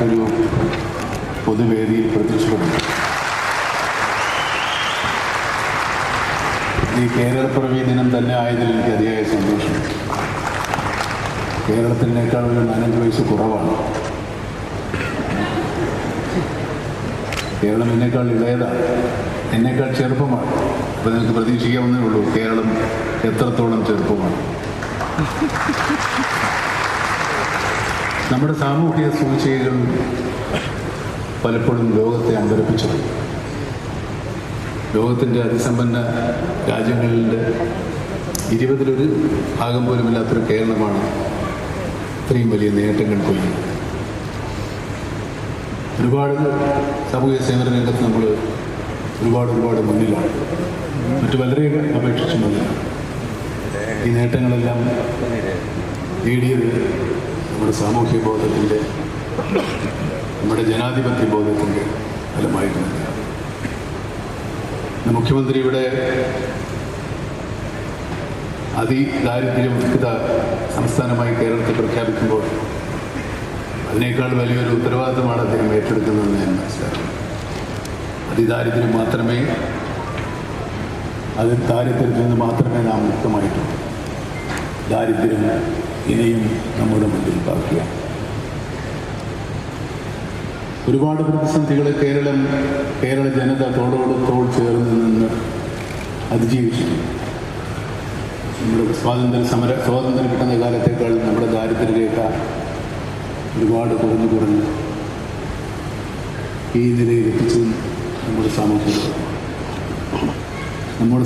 ആദ്യമായിട്ടൊരു പൊതുവേദിയിൽ പ്രത്യക്ഷപ്പെടുന്നു. ഈ കേരളപ്പിറവി ദിനം തന്നെ ആയതിൽ എനിക്ക് അതിയായ സന്തോഷം. കേരളത്തിനേക്കാൾ ഒരു 15 വയസ്സ് കുറവാണ്. കേരളം എന്നേക്കാൾ ഇളയതാണ്, എന്നേക്കാൾ ചെറുപ്പമാണ്. അപ്പോൾ നിങ്ങൾക്ക് പ്രതീക്ഷിക്കാവുന്നേ ഉള്ളൂ കേരളം എത്രത്തോളം ചെറുപ്പമാണ്. നമ്മുടെ സാമൂഹിക സൂചികകൾ പലപ്പോഴും ലോകത്തെ അമ്പരപ്പിച്ചത്. ലോകത്തിൻ്റെ അതിസമ്പന്ന രാജ്യങ്ങളുടെ 20-ലൊരു ഭാഗം പോലുമില്ലാത്തൊരു കേരളമാണ് ഇത്രയും വലിയ നേട്ടങ്ങൾ കൊയ്യുന്നത്. ഒരുപാട് സാമൂഹിക സേവന രംഗത്ത് നമ്മൾ ഒരുപാട് മുന്നിലാണ്, മറ്റു വളരെയൊക്കെ അപേക്ഷിച്ച് മുന്നിലാണ്. ഈ നേട്ടങ്ങളെല്ലാം നേടിയത് നമ്മുടെ സാമൂഹ്യ ബോധത്തിൻ്റെ, നമ്മുടെ ജനാധിപത്യ ബോധത്തിൻ്റെ ഫലമായിട്ടുണ്ട്. മുഖ്യമന്ത്രിയുടെ അതിദാരിദ്ര്യമുക്ത സംസ്ഥാനമായി കേരളത്തെ പ്രഖ്യാപിക്കുമ്പോൾ അതിനേക്കാൾ വലിയൊരു ഉത്തരവാദിത്തമാണ് അദ്ദേഹം ഏറ്റെടുക്കുന്നതെന്ന് ഞാൻ മനസ്സിലാക്കുന്നു. അതിദാരിദ്ര്യം മാത്രമേ, ദാരിദ്ര്യത്തിൽ നിന്ന് മാത്രമേ നാം മുക്തമായിട്ടുള്ളൂ. ദാരിദ്ര്യം ഇനിയും നമ്മുടെ മുന്നിൽ ബാക്കിയാണ്. ഒരുപാട് പ്രതിസന്ധികൾ കേരള ജനത തോളോട് തോൾ ചേർന്ന് നിന്ന് അതിജീവിച്ചു. നമ്മുടെ സ്വാതന്ത്ര്യം കിട്ടുന്ന കാലത്തേക്കാൾ നമ്മുടെ ദാരിദ്ര്യരേഖ ഒരുപാട് കുറഞ്ഞ് ഈ നിലയിലെത്തിച്ചതും നമ്മുടെ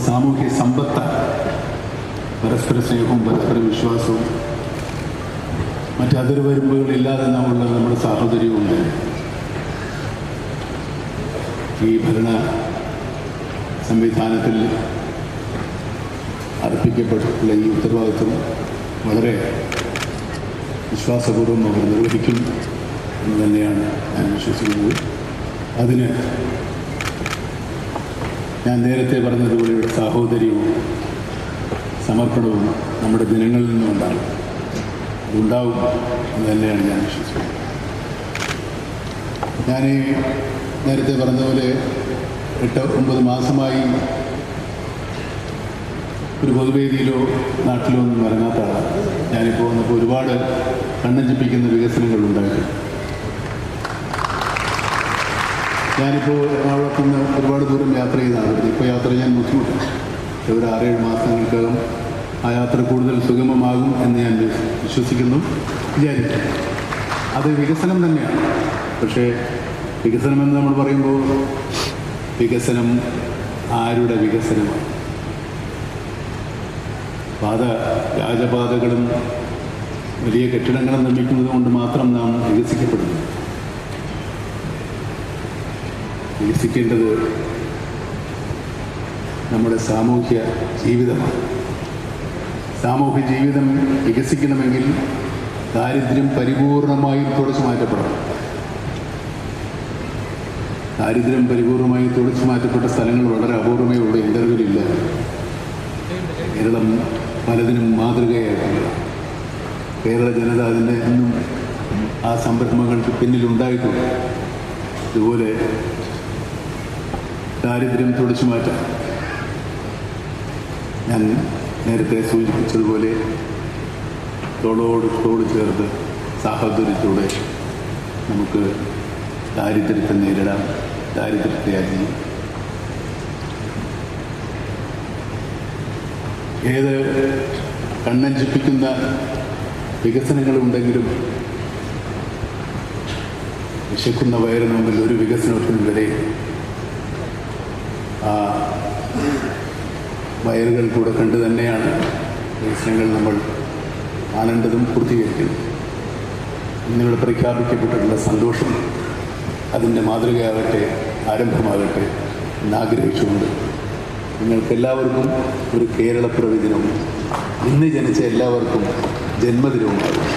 സാമൂഹ്യ സമ്പത്താണ്. പരസ്പര സ്നേഹവും പരസ്പര വിശ്വാസവും മറ്റ് അതിർവരുമ്പുകളില്ലാതെ നമ്മുടെ സാഹോദര്യമുണ്ട്. ഈ ഭരണ സംവിധാനത്തിൽ അർപ്പിക്കപ്പെട്ടിട്ടുള്ള ഈ ഉത്തരവാദിത്വം വളരെ വിശ്വാസപൂർവ്വം അവർ നിർവഹിക്കും എന്ന് തന്നെയാണ് ഞാൻ വിശ്വസിക്കുന്നത്. അതിന് ഞാൻ നേരത്തെ പറഞ്ഞതുപോലെയുള്ള സാഹോദര്യവും സമർപ്പണവും നമ്മുടെ ജനങ്ങളിൽ നിന്നുണ്ടാകും, അതുണ്ടാവും എന്ന് തന്നെയാണ് ഞാൻ വിശ്വസിക്കുന്നത്. ഞാൻ നേരത്തെ പറഞ്ഞതുപോലെ 8-9 മാസമായി ഒരു പൊതുവേദിയിലോ നാട്ടിലോ ഒന്നും ഇറങ്ങാത്ത ആളാണ്. ഞാനിപ്പോൾ വന്നപ്പോൾ ഒരുപാട് കണ്ണഞ്ചിപ്പിക്കുന്ന വികസനങ്ങൾ ഉണ്ടായിട്ടുണ്ട്. ഞാനിപ്പോൾ എറണാകുളത്ത് നിന്ന് ഒരുപാട് ദൂരം യാത്ര ചെയ്താണ്. ഇപ്പോൾ യാത്ര ചെയ്യാൻ ബുദ്ധിമുട്ടാണ്. ഒരു 6-7 മാസങ്ങൾക്കകം ആ യാത്ര കൂടുതൽ സുഗമമാകും എന്ന് ഞാൻ വിശ്വസിക്കുന്നു, വിചാരിക്കുന്നു. അത് വികസനം തന്നെയാണ്. പക്ഷേ വികസനമെന്ന് നമ്മൾ പറയുമ്പോൾ വികസനം ആരുടെ വികസനമാണ്? രാജപാതകളും വലിയ കെട്ടിടങ്ങളും നിർമ്മിക്കുന്നത് കൊണ്ട് മാത്രം നാം വികസിക്കപ്പെടുന്നു. വികസിക്കേണ്ടത് നമ്മുടെ സാമൂഹ്യ ജീവിതമാണ്. സാമൂഹ്യ ജീവിതം വികസിക്കണമെങ്കിൽ ദാരിദ്ര്യം പരിപൂർണമായും തുടച്ചു മാറ്റപ്പെടണം. ദാരിദ്ര്യം പരിപൂർണമായി തുടച്ചു മാറ്റപ്പെട്ട സ്ഥലങ്ങൾ വളരെ അപൂർവമേ ഉള്ളൂ, ഇന്റർവ്യൂലില്ല. കേരളം പലതിനും മാതൃകയായിട്ടുണ്ട്. കേരള ജനത അതിൻ്റെ എന്നും ആ സംരംഭങ്ങൾക്ക് പിന്നിലുണ്ടായിട്ടുണ്ട്. ഇതുപോലെ ദാരിദ്ര്യം തുടച്ചു മാറ്റാൻ ഞാൻ നേരത്തെ സൂചിപ്പിച്ചതുപോലെ തോളോട് തോട് ചേർത്ത് സാഹോദര്യത്തോടെ നമുക്ക് ദാരിദ്ര്യത്തെ നേരിടാം, ദാരിദ്ര്യത്തെ അതിജീവിക്കാം. ഏത് കണ്ണഞ്ചിപ്പിക്കുന്ന വികസനങ്ങളുണ്ടെങ്കിലും വിശക്കുന്ന വയറിന് മുമ്പിൽ ഒരു വികസനത്തിനും വരെ ആ വയറുകൾ കൂടെ കണ്ടു തന്നെയാണ് വികസനങ്ങൾ നമ്മൾ കാണേണ്ടതും പൂർത്തീകരിക്കുന്നത്. ഇന്നിവിടെ പ്രഖ്യാപിക്കപ്പെട്ടിട്ടുള്ള സന്തോഷം അതിൻ്റെ മാതൃകയാകട്ടെ, ആരംഭമാകട്ടെ എന്നാഗ്രഹിച്ചുകൊണ്ട് നിങ്ങൾക്കെല്ലാവർക്കും ഒരു കേരളപ്പിറവി ദിനവും ഇന്ന് ജനിച്ച എല്ലാവർക്കും ജന്മദിനവുമാകും.